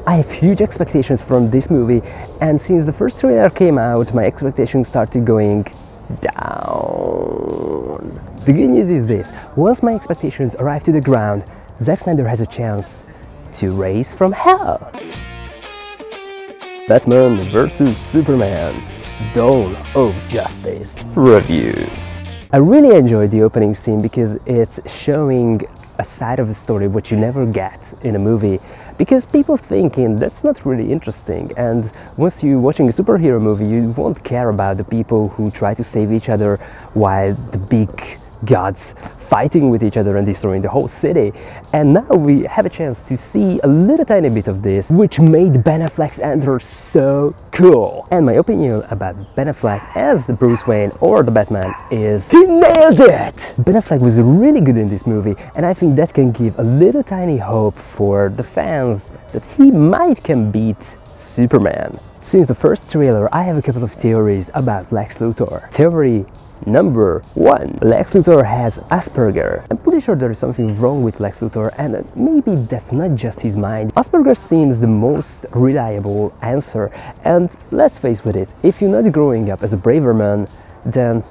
I have huge expectations from this movie, and since the first trailer came out, my expectations started going down. The good news is this: once my expectations arrive to the ground, Zack Snyder has a chance to raise from hell. Batman vs Superman: Dawn of Justice review. I really enjoyed the opening scene because it's showing a side of a story which you never get in a movie, because people thinking that's not really interesting, and once you're watching a superhero movie you won't care about the people who try to save each other while the big gods fighting with each other and destroying the whole city. And now we have a chance to see a little tiny bit of this, which made Ben Affleck's enter so cool. And my opinion about Ben Affleck as the Bruce Wayne or the Batman is he nailed it! Ben Affleck was really good in this movie, and I think that can give a little tiny hope for the fans that he might can beat Superman. Since the first trailer, I have a couple of theories about Lex Luthor. Theory number 1. Lex Luthor has Asperger. I'm pretty sure there is something wrong with Lex Luthor, and maybe that's not just his mind. Asperger seems the most reliable answer, and let's face with it, if you're not growing up as a braver man, then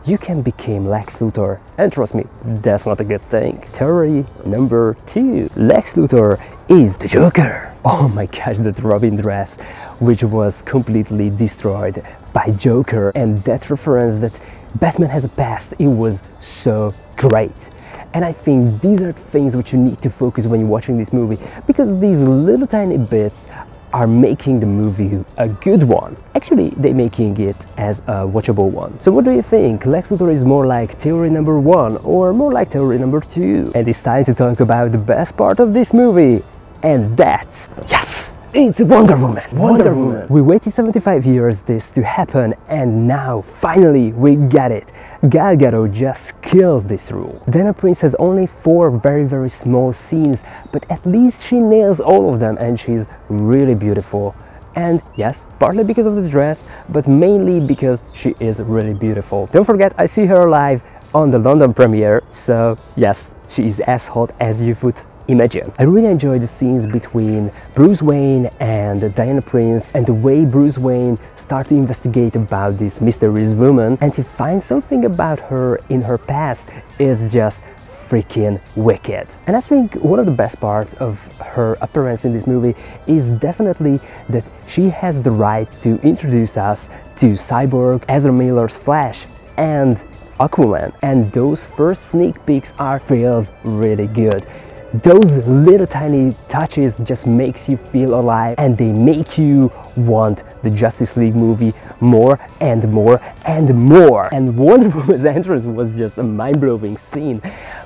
you can become Lex Luthor, and trust me, that's not a good thing. Theory number 2. Lex Luthor is the Joker. Oh my gosh, that Robin dress, which was completely destroyed by Joker, and that reference that Batman has a past, it was so great. And I think these are things which you need to focus when you're watching this movie, because these little tiny bits are making the movie a good one. Actually, they're making it as a watchable one. So what do you think? Lex Luthor is more like theory number 1 or more like theory number 2? And it's time to talk about the best part of this movie, and that's, yes, it's Wonder Woman! Wonder Woman! We waited 75 years this to happen, and now finally we got it. Gal Gadot just killed this role. Diana Prince has only 4 very small scenes, but at least she nails all of them, and she's really beautiful. And yes, partly because of the dress, but mainly because she is really beautiful. Don't forget, I see her live on the London premiere, so yes, she is as hot as you would imagine. I really enjoy the scenes between Bruce Wayne and Diana Prince, and the way Bruce Wayne starts to investigate about this mysterious woman, and to find something about her in her past is just freaking wicked. And I think one of the best parts of her appearance in this movie is definitely that she has the right to introduce us to Cyborg, Ezra Miller's Flash, and Aquaman, and those first sneak peeks feels really good. Those little tiny touches just makes you feel alive, and they make you want the Justice League movie more and more and more. And Wonder Woman's entrance was just a mind-blowing scene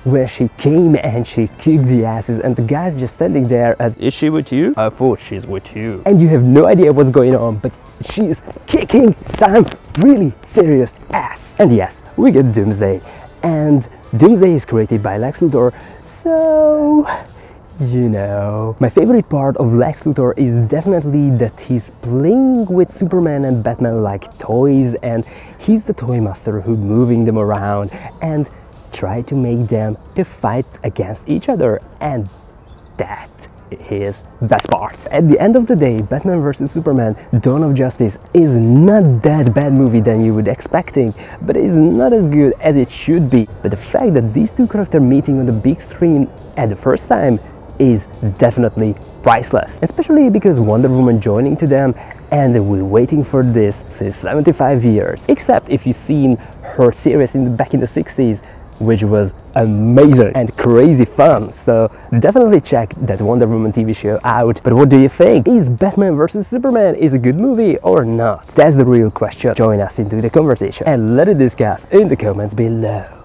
where she came and she kicked the asses, and the guy's just standing there as, is she with you? I thought she's with you. And you have no idea what's going on, but she's kicking some really serious ass. And yes, we get Doomsday, and Doomsday is created by Lex Luthor. So, you know, my favorite part of Lex Luthor is definitely that he's playing with Superman and Batman like toys, and he's the toy master who's moving them around and try to make them to fight against each other, and that is the best part. At the end of the day, Batman vs Superman: Dawn of Justice is not that bad movie than you would expecting, but it's not as good as it should be. But the fact that these two characters meeting on the big screen at the first time is definitely priceless, especially because Wonder Woman joining to them, and we're waiting for this since 75 years, except if you've seen her series back in the 60s, which was amazing and crazy fun. So definitely check that Wonder Woman TV show out. But what do you think? Is Batman vs Superman is a good movie or not? That's the real question. Join us into the conversation and let it discuss in the comments below.